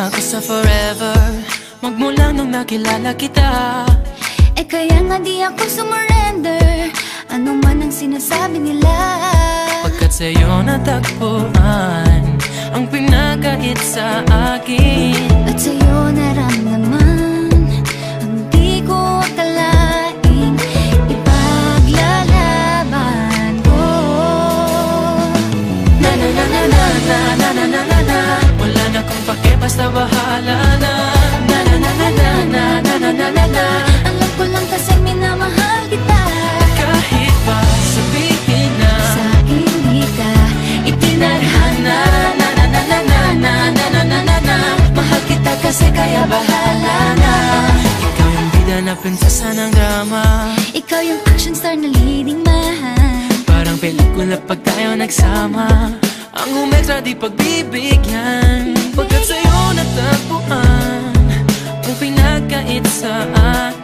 na ako sa forever, magmula nung nakilala kita. Eh kaya nga di ako sumurrender, ano man ang sinasabi nila. Pagkat sa'yo natagpuan ang pinakait sa akin, at sa'yo naramdaman ang di ko akalaing ipaglalaban ko. Na na na na na na na na na na na. Wala na kong pake, basta bahala na. Na na na na na na na na na na na. Alam ko lang kasi minamahal kita, kahit pa sabihin na sa akin di ka itinadhana. na na na na na na na na na na na. Mahal kita kasi kaya bahala na. Ikaw yung bida na prinsesa ng drama, Ikaw yung action star na leading man. parang pelikula pag tayo nagsama. Ang umextra di pagbibigyan, pagkat sa'yo natagpuan ang pinakait sa akin.